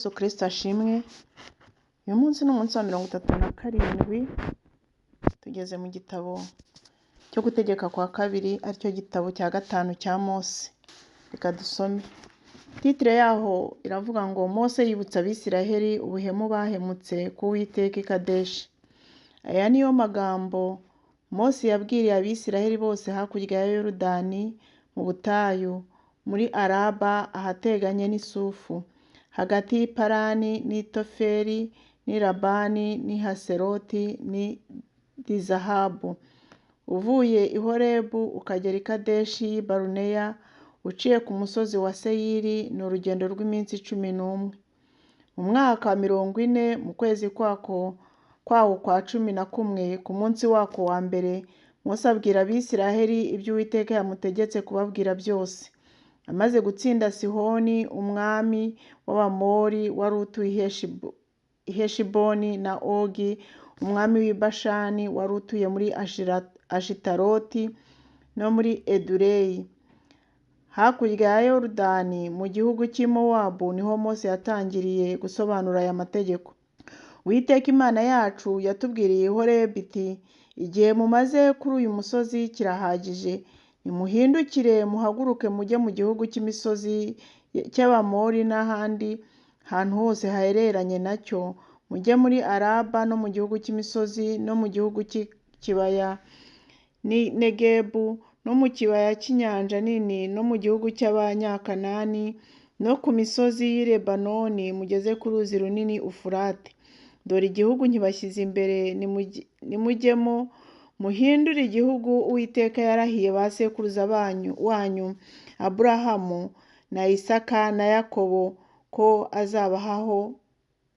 Yesu Kristo ashimwe. Uyu munsi ni umunsi wa 37 tugeze mu gitabo cyo gutegeka kwa kabiri, aricyo gitabo cya gatanu cya Mose. Reka dusome. Titire yaho iravuga ngo Mose yibutsa Abisiraheli ubuhemu bahemutse ku Uwiteka i Kadeshi. Aya niyo magambo Mose yabwiriye Abisiraheli bose hakurya ya Yorodani mu butayu, muri Araba ahateganye n'Isufu, hagati y'Iparani n'Itofeli n'i Labani n'i Haseroti n'i Dizahabu, uvuye i Horebu ukagera i Kadeshi y'i Baruneya uciye ku musozi wa Seyiri, ni urugendo rw'iminsi 11. Mu mwaka wa 40 mu kwezi kwawo kwa 11 ku munsi wako wa mbere, Mose abwira Abisiraheli ibyo Uwiteka yamutegetse kubabwira byose. Amaze gutsinda Sihoni umwami w'Abamori wari utuye i Heshiboni, na Ogi umwami w'i Bashani wari utuye muri Ashitaroti no muri Edureyi. Hakurya ya Yorodani mu gihugu cy'i Mowabu niho Mose yatangiriye gusobanura aya mategeko. Uwiteka Imana yacu yatubwiriye i Horebu iti, igihe mumaze kuri uyu musozi kirahagije. Nimuhindukire muhaguruke mujye mu gihugu cy'imisozi cy'Abamori n'ahandi hantu hose hahereranye nacyo, mujye muri Araba no mu gihugu cy'imisozi no mu gihugu cy'ikibaya n'i Negebu no mu kibaya cy'inyanja nini no mu gihugu cy'Abanyakanani no ku misozi y'i Lebanoni, mugeze ku ruzi runini Ufurate. Dore igihugu nkibashyize imbere, nimujyemo muhindure igihugu Uwiteka yarahiye ba sekuruza wanyu Aburahamu na Isaka na Yakobo ko azabahaho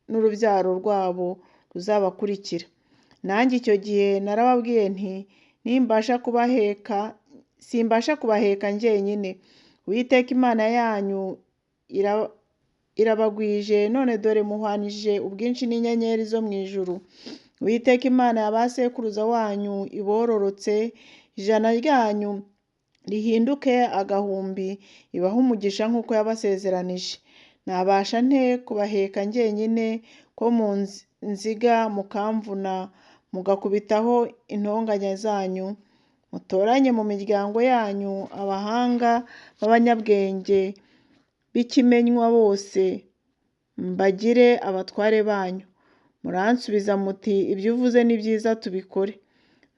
n'urubyaro rwabo ruzabakurikira. Nanjye icyo gihe narababwiye nti, simbasha kubaheka njyenyine. Uwiteka Imana yanyu irabagwije, none dore muhwanije ubwinshi n'inyenyeri zo mu ijuru. Uwiteka Imana ya ba sekuruza wanyu ibororotse, ijana ryanyu rihinduke agahumbi, ibahe umugisha nk'uko yabasezeranije. Nabasha nte kubaheka njyenyine ko munziga mukamvuna mugakubitaho intonganya zanyu? Mutoranye mu miryango yanyu abahanga b'abanyabwenge b'ikimenywa bose, mbagire abatware banyu. Muransubiza muti, ibyo uvuze ni byiza, tubikore.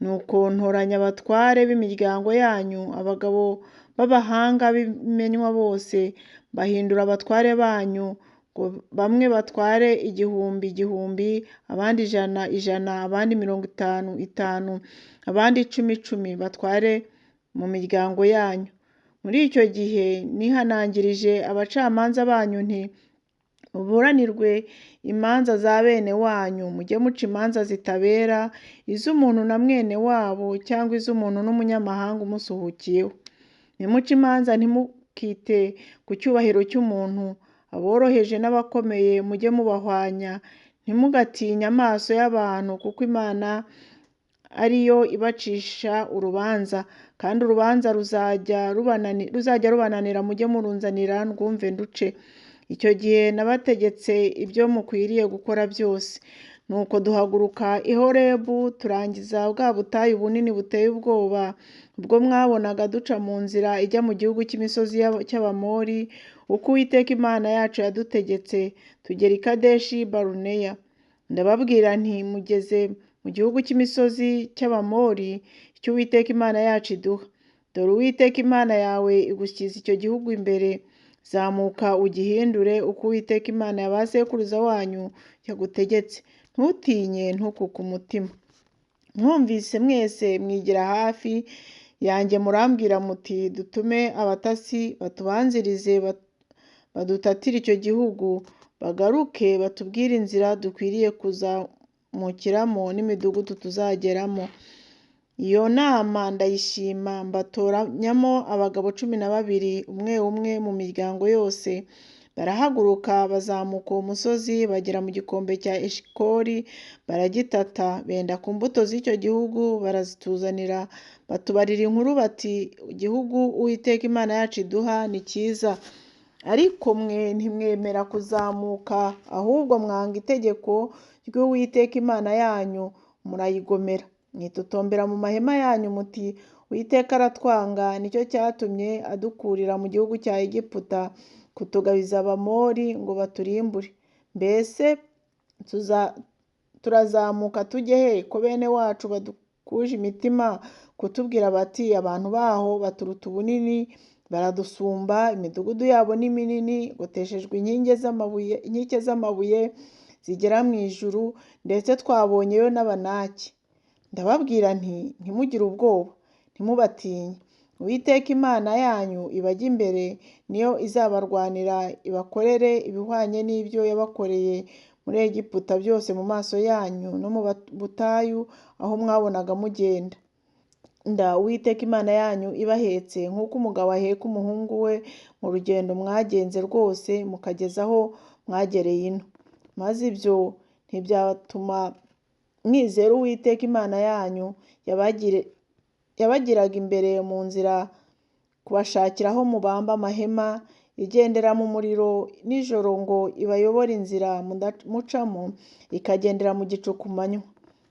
Nuko ntoranya abatware b'imiryango yanyu, abagabo b'abahanga b'imenywa bose, bahindura abatware banyu, ngo bamwe batware 1,000, abandi 100, abandi 50, abandi 10, batware mu miryango yanyu. Muri icyo gihe nihanangirije abacamanza banyu nti, muburanirwe imanza za bene wanyu, mujye muca imanza zitabera, iz'umuntu na mwene wabo cyangwa iz'umuntu n'umunyamahanga umusuhukiyeho. Nimuca imanza ntimukite ku cyubahiro cy'umuntu. Aboroheje n'abakomeye mujye mubahwanya. Ntimugatinye amaso y'abantu, kuko Imana ariyo ibacisha urubanza, kandi urubanza ruzajya rubananira mujye murunzanira ndwumve nduce. Icyo gihe nabategetse ibyo mukwiriye gukora byose. Nuko duhaguruka i Horebu turangiza bwa butayu bunini buteye ubwoba, ubwo mwabonaga duca mu nzira ijya mu gihugu cy'imisozi cy'Abamori, uko Uwiteka Imana yacu yadutegetse, tugera i Kadeshi Baruneya. Ndababwira nti, mugeze mu gihugu cy'imisozi cy'Abamori, icyo Uwiteka Imana yacu iduha. Dore Uwiteka Imana yawe igushyize icyo gihugu imbere. Zamuka ugihindure uko Uwiteka Imana ya ba sekuruza wanyu yagutegetse. Ntutinye, ntukuke umutima. Mwumvise mwese mwigira hafi yanjye murambwira muti, dutume abatasi batubanzirize badutatire icyo gihugu, bagaruke batubwire inzira dukwiriye kuzamukiramo n'imidugudu tuzageramo. Iyo nama ndayishima, mbatoranyamo abagabo 12, umwe umwe mu miryango yose. Barahaguruka bazamuka uwo musozi, bagera mu gikombe cya Eshikoli, baragitata. Benda ku mbuto z'icyo gihugu barazituzanira, batubarira inkuru bati, igihugu Uwiteka Imana yacu iduha ni cyiza. ariko mwe ntimwemera kuzamuka, ahubwo mwanga itegeko ry'Uwiteka Imana yanyu murayigomera. Mwitotombera mu mahema yanyu muti, Uwiteka aratwanga, nicyo cyatumye adukurira mu gihugu cya Egiputa kutugabiza Abamori ngo baturimbure. Mbese turazamuka tujye he ko bene wacu badukuje imitima kutubwira bati, abantu baho baturuta ubunini, baradusumba, imidugudu yabo ni minini, goteshejwe inkike z'amabuye zigera mu ijuru, ndetse twabonyeyo n'Abanaki. Ndababwira nti, ntimugire ubwoba, ntimubatinye. Uwiteka Imana yanyu ibajya imbere, niyo izabarwanira, ibakorere ibihwanye n'ibyo yabakoreye muri Egiputa byose mu maso yanyu no mu butayu aho mwabonaga mugenda. Uwiteka Imana yanyu ibahetse nk'uko umugabo aheka umuhungu we mu rugendo mwagenze rwose mukageza aho mwagereye ino. Maze ibyo ntibyatuma mwizera Uwiteka Imana yanyu yabagiraga imbere mu nzira kubashakira aho mubamba amahema, igendera mu muriro nijoro ngo ibayobore inzira mucamo, ikagendera mu gicu ku manywa.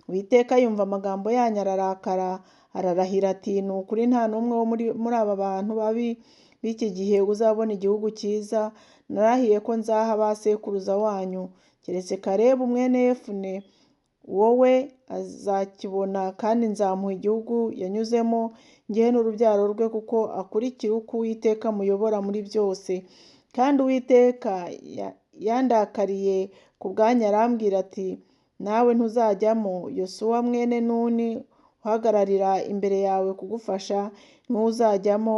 Uwiteka yumva amagambo yanyu ararakara, ararahira ati, ni ukuri nta n'umwe wo muri aba bantu babi b'iki gihe uzabona igihugu cyiza narahiye ko nzaha ba sekuruza wanyu, keretse Kalebu mwene Yefune, wowe azakibona, kandi nzamuha igihugu yanyuzemo, njyewe n'urubyaro rwe, kuko akurikira uko Uwiteka amuyobora muri byose. Kandi Uwiteka yandakariye ku bwanyu arambwira ati, nawe ntuzajyamo. Yosuwa mwene Nuni uhagararira imbere yawe kugufasha niwe uzajyamo,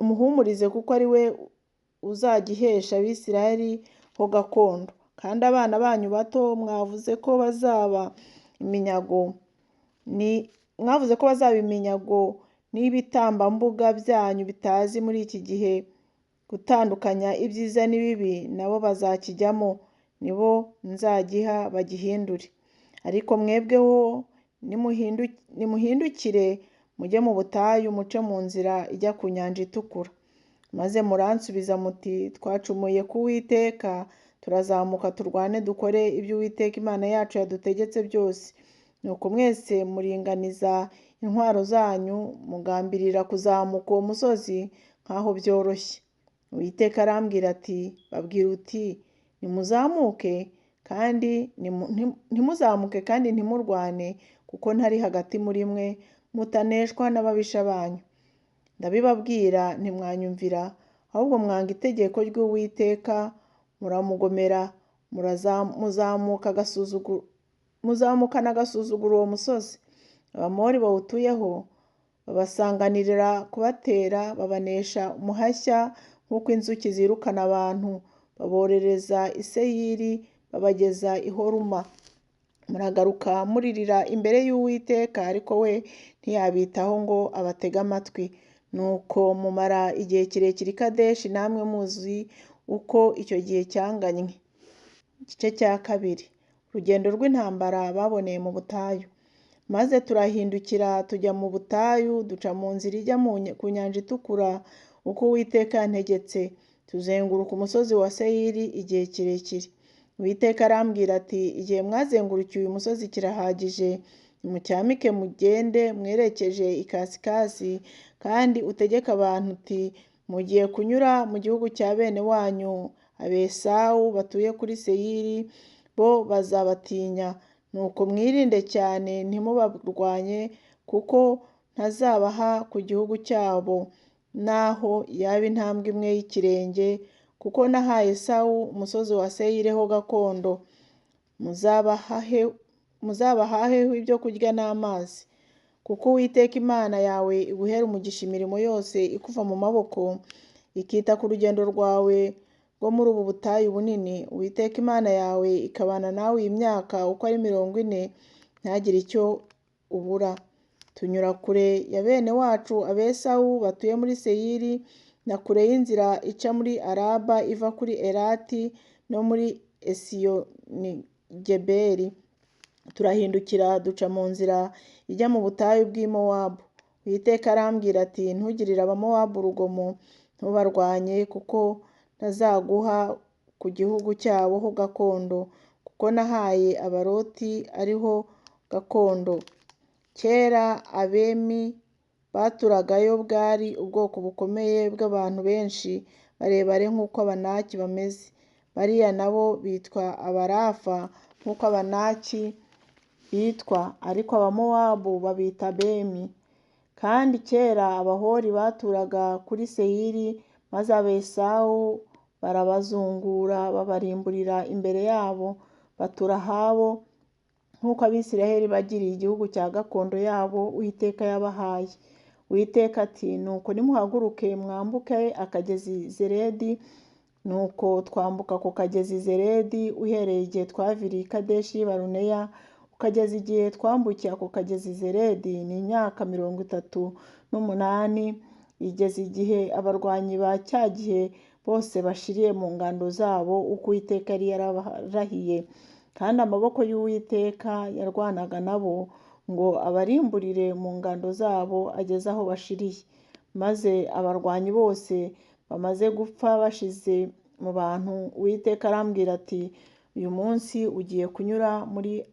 umuhumurize, kuko ari we uzagihesha Abisirayeli ho gakondo. Kandi abana banyu bato mwavuze ko bazaba iminyago n'ibitambambuga byanyu bitazi muri iki gihe gutandukanya ibyiza n'ibibi, nabo bazakijyamo, nibo nzagiha bagihindure. Ariko mwebweho nimuhindukire mujye mu butayu, muce mu nzira ijya ku nyanja itukura. Maze muransubiza muti, twacumuye ku Uwiteka, turazamuka turwane dukore ibyo Uwiteka Imana yacu yadutegetse byose. Nuko mwese muringaniza intwaro zanyu, mugambirira kuzamuka uwo musozi nk'aho byoroshye. Uwiteka arambwira ati, babwira uti, ntimuzamuke kandi ntimurwane, kuko ntari hagati muri mwe, mutaneshwa n'ababisha banyu. Ndabibabwira ntimwanyumvira, ahubwo mwanga itegeko ry'Uwiteka, muramugomera, muzamukana agasuzuguro uwo musozi. Abamori bawutuyeho babasanganirira kubatera, babanesha umuhashya nk'uko inzuki zirukana abantu, baborereza i Seyiri, babageza i Horuma. Muragaruka muririra imbere y'Uwiteka, ariko we ntiyabitaho ngo abatege amatwi. Nuko mumara igihe kirekire i Kadeshi, namwe muzi uko icyo gihe cyanganye. Igice cya kabiri. Urugendo rw'intambara baboneye mu butayu. Maze turahindukira tujya mu butayu, duca mu nzira ijya ku nyanja itukura, uko Uwiteka yantegetse, tuzenguruka umusozi wa Seyiri igihe kirekire. Uwiteka arambwira ati, igihe mwazengurukiye uyu musozi kirahagije, nimucyamike mugende mwerekeje ikasikazi, kandi utegeke abantu uti, mugiye kunyura mu gihugu cya bene wanyu Abesawu batuye kuri Seyiri, bo bazabatinya. Nuko mwirinde cyane ntimubarwanye, kuko ntazabaha ku gihugu cyabo, naho yaba intambwe imwe y'ikirenge, kuko nahaye Esawu umusozi wa Seyiri ho gakondo. Muzabahaheho ibyo kurya n'amazi, kuko Uwiteka Imana yawe iguhera umugisha imirimo yose ikuva mu maboko, ikita ku rugendo rwawe rwo muri ubu butayu bunini. Uwiteka Imana yawe ikabana nawe iyi myaka uko ari 40, ntagire icyo ubura. Tunyura kure ya bene wacu Abesawu batuye muri Seyiri, na kure y'inzira ica muri Araba iva kuri Elati no muri Esiyoni-Geberi. Turahindukira duca mu nzira ijya mu butayu bw'i Mowabu. Uwiteka arambwira ati, ntugirire Abamowabu urugomo, ntubarwanye kuko ntazaguha ku gihugu cyabo ho gakondo, kuko nahaye abaroti ariho gakondo. Kera Abemi baturagayo bwari ubwoko bukomeye bw'abantu benshi barebare nk'uko Abanaki bameze. Bariya nabo bitwa Abarafa nk'uko Abanaki bitwa, ariko Abamowabu babita Abemi. Kandi kera Abahori baturaga kuri Seyiri, maze Abesawu barabazungura babarimburira imbere yabo, batura ahabo nk'uko Abisiraheli bagiriye igihugu cya gakondo yabo Uwiteka yabahaye. Uwiteka ati, nuko nimuhaguruke mwambuke akagezi Zeredi. Nuko twambuka ku kagezi Zeredi uhereye igihe twaviriye i Kadeshi Baruneya ukageza igihe twambukiye ako kagezi Zeredi ni imyaka 38. Igeze igihe abarwanyi ba cya gihe bose bashiriye mu ngando zabo uko Uwiteka yari yarabarahiye, kandi amaboko y'Uwiteka yarwanaga nabo ngo abarimburire mu ngando zabo ageze aho bashiriye. Maze abarwanyi bose bamaze gupfa bashize mu bantu, Uwiteka arambwira ati, uyu munsi ugiye kunyura muri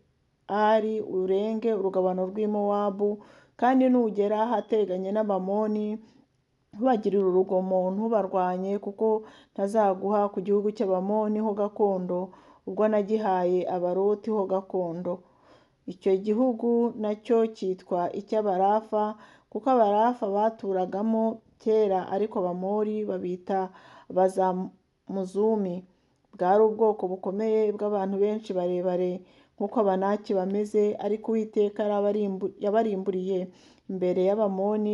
Ari urenge urugabano rw'i Mowabu, kandi nugera ahateganye n'Abamoni ntubagirire urugomo ntubarwanye, kuko ntazaguha ku gihugu cy'Abamoni ho gakondo ubwo nagihaye abaroti ho gakondo. Icyo gihugu nacyo cyitwa icy'Abarafa, kuko Abarafa baturagamo kera, ariko Abamori babita Abazamuzumi. Bwari ubwoko bukomeye bw'abantu benshi barebare nk'uko Abanaki bameze, ariko Uwiteka yabarimburiye imbere y'Abamoni,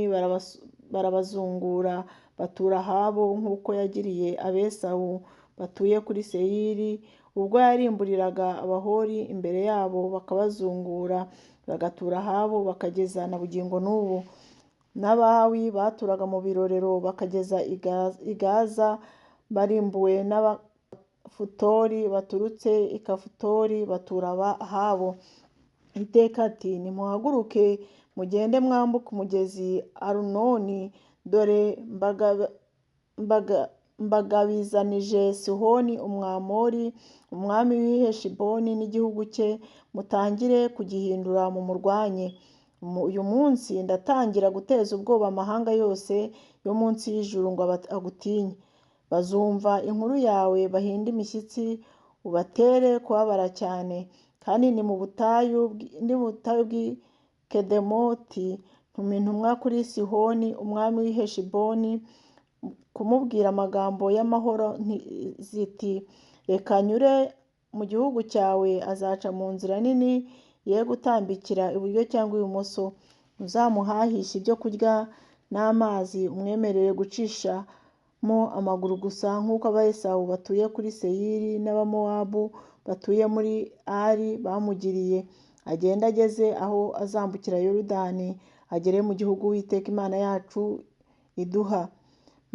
barabazungura batura ahabo nk'uko yagiriye Abesawu batuye kuri Seyiri, ubwo yarimburiraga Abahori imbere yabo bakabazungura bagatura ahabo bakageza na bugingo n'ubu. N'Abawi baturaga mu birorero bakageza i Gaza barimbuwe n'Abafutori baturutse i Kafutori batura ahabo. Iteka ati, nimuhaguruke mugende mwambuke umugezi Arunoni, dore mbagabizanije Sihoni Umwamori, umwami w'i Heshiboni n'igihugu cye, mutangire kugihindura mumurwanye. Uyu munsi ndatangira guteza ubwoba amahanga yose yo munsi y'ijuru ngo agutinye. Bazumva inkuru yawe bahinde imishyitsi, ubatere kubabara cyane. Kandi ni mu butayu bw'i Kedemoti ntuma intumwa kuri Sihoni umwami w'i Heshiboni kumubwira amagambo y'amahoro ziti, reka nyure mu gihugu cyawe, azaca mu nzira nini, ye gutambikira iburyo cyangwa ibumoso. Uzamuhahisha ibyo kurya n'amazi, umwemerere gucishamo amaguru gusa, nk'uko Abesawu batuye kuri Seyiri n'Abamowabu batuye muri Ari bamugiriye. Agenda ageze aho azambukira Yorodani, agere mu gihugu Uwiteka Imana yacu iduha.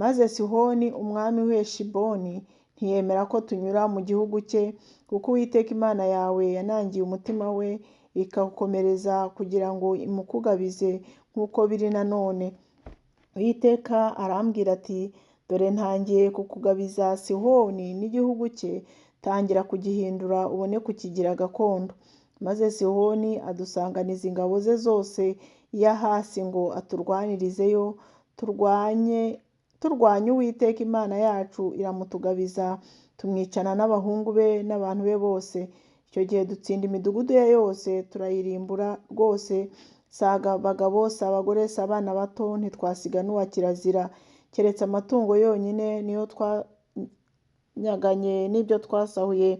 Maze Sihoni umwami w'i Heshiboni ntiyemera ko tunyura mu gihugu cye, kuko Uwiteka Imana yawe yanangiye umutima we ikawukomereza kugira ngo imukugabize nk'uko biri na none. Uwiteka arambwira ati, dore ntangiye kukugabiza Sihoni n'igihugu cye, tangira kugihindura ubone kukigira gakondo. Maze Sihoni adusanganiza ingabo ze zose iya hasi ngo aturwanirizeyo, turwanye Uwiteka Imana yacu iramutugabiza, tumwicana n'abahungu be n'abantu be bose. Icyo gihe dutsinda imidugudu ye yose turayirimbura rwose, si abagabo si abagore si abana bato, ntitwasiga n'uwa kirazira, keretse amatungo yonyine niyo twanyaganye n'ibyo twasahuye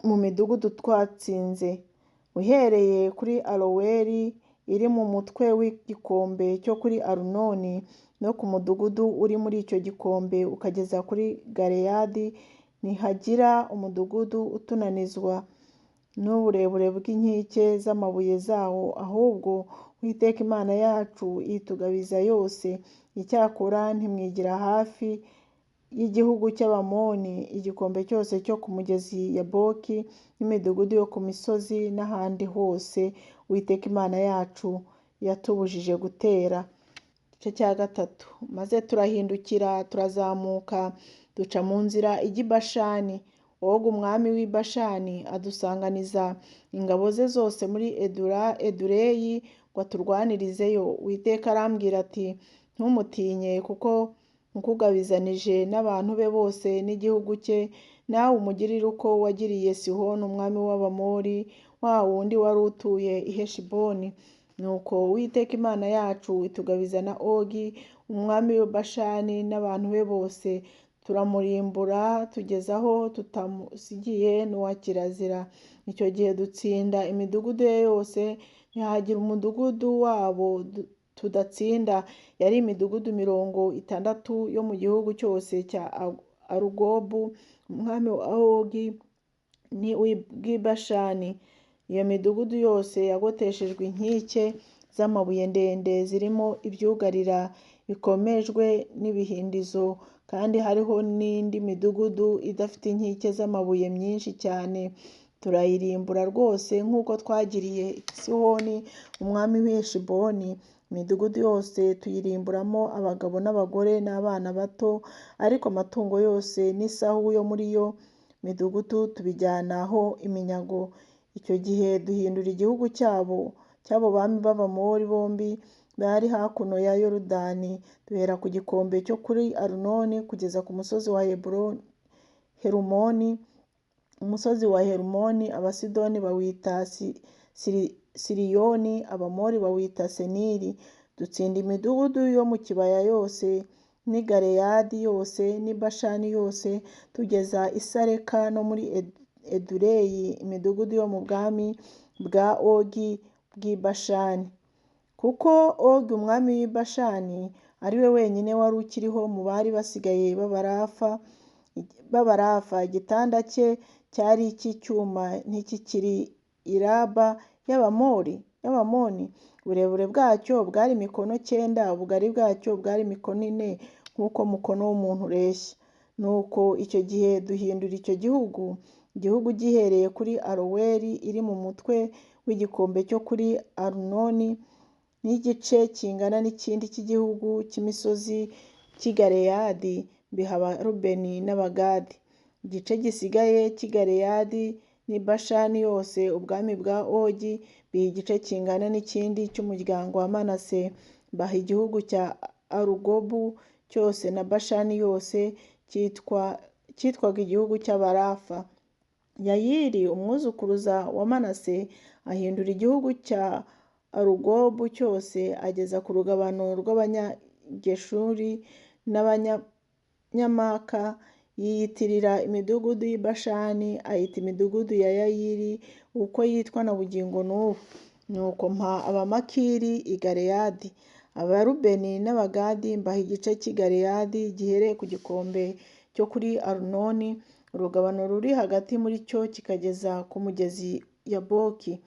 mu midugudu twatsinze. Uhereye kuri Aroweri iri mu mutwe w'igikombe cyo kuri Arunoni, no ku mudugudu uri muri icyo gikombe ukageza kuri Galeyadi, ntihagira umudugudu utunanizwa n'uburebure bw'inkike z'amabuye zawo, ahubwo Uwiteka Imana yacu itugabiza yose. Icyakora ntimwigira hafi y'igihugu cy'Abamoni, igikombe cyose cyo ku mugezi Yaboki, n'imidugudu yo ku misozi n'ahandi hose Uwiteka Imana yacu yatubujije gutera. Igice cya gatatu. Maze turahindukira turazamuka duca mu nzira ijya i Bashani. Ogu umwami w'i Bashani adusanganiza ingabo ze zose muri Edureyi ngo aturwanirizeyo. Uwiteka arambwira ati ntumutinye, kuko nkukugabizanije n'abantu be bose n'igihugu cye, nawe umugirire uko wagiriye Sihoni umwami w'Abamori, wa wundi wari utuye i Heshiboni. Nuko Uwiteka Imana yacu itugabiza na Ogi umwami w'i Bashani n'abantu be bose, turamurimbura tugeza aho tutamusigiye n'uwa kirazira. Icyo gihe dutsinda imidugudu ye yose, ntihagira umudugudu wabo tudatsinda. Yari imidugudu 60 yo mu gihugu cyose cya Arugobu umwami wa Ogi w'i Bashani. Iyo midugudu yose yagoteshejwe inkike z'amabuye ndende zirimo ibyugarira bikomejwe n'ibihindizo, kandi hariho n'indi midugudu idafite inkike z'amabuye myinshi cyane. Turayirimbura rwose nk'uko twagiriye Sihoni umwami w'i Heshiboni. Imidugudu yose tuyirimburamo abagabo n'abagore n'abana bato, ariko amatungo yose n'isahu yo muri yo midugudu tubijyanaho iminyago. Icyo gihe duhindura igihugu cy'abo bami b'Abamori bombi bari hakuno ya Yorodani, duhera ku gikombe cyo kuri Arunoni kugeza ku musozi wa Herumoni. Umusozi wa Herumoni Abasidoni bawita Siriyoni, Abamori bawita Seniri. Dutsinda imidugudu yo mu kibaya yose n'i Galeyadi yose n'i Bashani yose, tugeza i Sareka no muri Edureyi, imidugudu yo mu bwami bwa Ogi bw'i Bashani. Kuko Ogi umwami w'i Bashani ari we wenyine wari ukiriho mu bari basigaye b'Abarafa, igitanda cye cyari icy'icyuma ntikikiri i Raba y'Abamoni. Uburebure bwacyo bwari mikono 9, ubugari bwacyo bwari mikono 4, nk'uko mukono w'umuntu ureshya. Nuko icyo gihe duhindura icyo gihugu gihereye kuri Aroweri iri mu mutwe w'igikombe cyo kuri Arunoni, n'igice kingana n'ikindi cy'igihugu cy'imisozi cy'i Galeyadi biha Abarubeni n'Abagadi. Igice gisigaye cy'i Galeyadi n'i Bashani yose ubwami bwa Ogi biha igice kingana n'ikindi cy'umuryango wa Manase. Baha igihugu cya Arugobu cyose na Bashani yose cyitwaga igihugu cy'Abarafa. Yayiri umwuzukuruza wa Manase ahindura igihugu cya Arugobu cyose ageza ku rugabano rw'Abanyageshuri n'Abanyamaka. Yiyitirira imidugudu y'i Bashani, ayita imidugudu ya Yayiri uko yitwa na bugingo n'ubu. Nuko mpa Abamakiri i Galeyadi. Abarubeni n'Abagadi mbaha igice cy'i Galeyadi gihereye ku gikombe cyo kuri Arunoni, urugabano ruri hagati muri cyo kikageza ku mugezi Yaboki,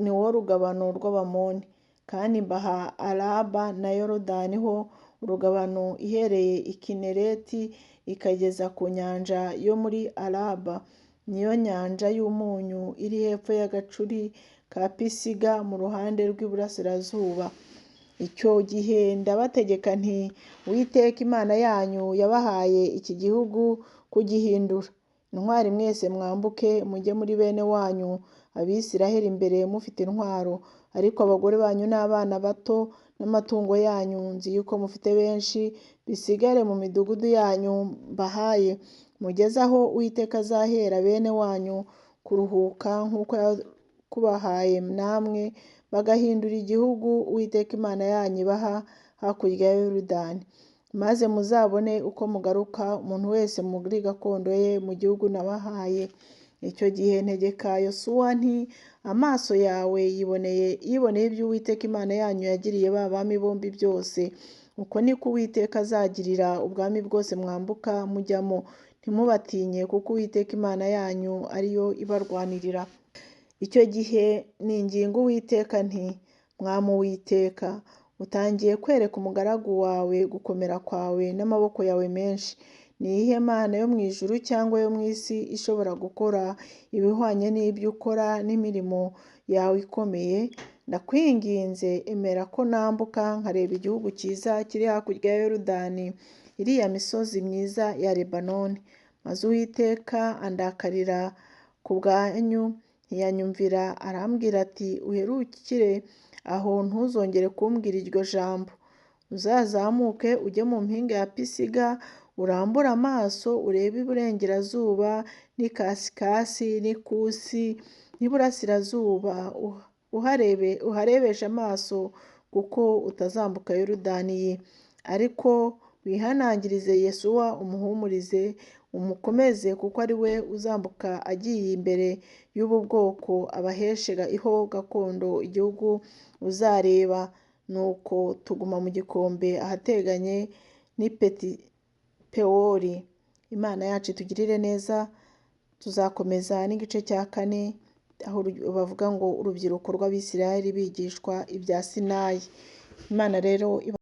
ni wo rugabano rw'Abamoni. Kandi mbaha Araba na Yorodani ho urugabano ihereye i Kinereti ikageza ku nyanja yo muri Araba, niyo nyanja y'umunyu iri hepfo y'agacuri ka Pisiga mu ruhande rw'iburasirazuba. Icyo gihe ndabategeka nti Uwiteka Imana yanyu yabahaye iki gihugu kugihindura. Intwari mwese mwambuke mujye muri bene wanyu Abisiraheli imbere mufite intwaro, ariko abagore banyu n'abana bato n'amatungo yanyu nzi yuko mufite benshi bisigare mu midugudu yanyu mbahaye, mugeze aho Uwiteka azahera bene wanyu kuruhuka nk'uko yakubahaye namwe, bagahindura igihugu Uwiteka Imana yanyu ibaha hakurya ya Yorodani. Maze muzabone uko mugaruka umuntu wese muri gakondo ye mu gihugu nabahaye. Icyo gihe ntegeka Yosuwa nti amaso yawe yiboneye ibyo Uwiteka Imana yanyu yagiriye ba bami bombi byose. Uko niko Uwiteka azagirira ubwami bwose mwambuka mujyamo. Ntimubatinye, kuko Uwiteka Imana yanyu ariyo ibarwanirira. Icyo gihe ninginga Uwiteka nti Mwami Uwiteka, utangiye kwereka umugaragu wawe gukomera kwawe n'amaboko yawe menshi. Ni iyihe mana yo mu ijuru cyangwa yo mu isi ishobora gukora ibihwanye n'ibyo ukora n'imirimo yawe ikomeye? ndakwinginze emera ko nambuka nkareba igihugu cyiza kiri hakurya ya Yorodani, iriya misozi myiza ya Lebanoni. Maze Uwiteka andakarira ku bwanyu ntiyanyumvira, arambwira ati uherukire aho ntuzongere kumbwira iryo jambo. Uzazamuke ujye mu mpinga ya Pisiga, urambure amaso urebe iburengerazuba n'ikasikasi n'ikusi n'iburasirazuba, uharebeshe amaso kuko utazambuka Yorodani. Ariko wihanangirize Yesuwa umuhumurize, umukomeze kuko ari we uzambuka agiye imbere y'ubu bwoko abahesheho gakondo igihugu uzareba. Nuko tuguma mu gikombe ahateganye n'i Petipewori. Imana yacu itugirire neza. Tuzakomeza n'igice cya 4 aho bavuga ngo urubyiruko rw'Abisirayeli bigishwa ibya Sinayi. Imana rero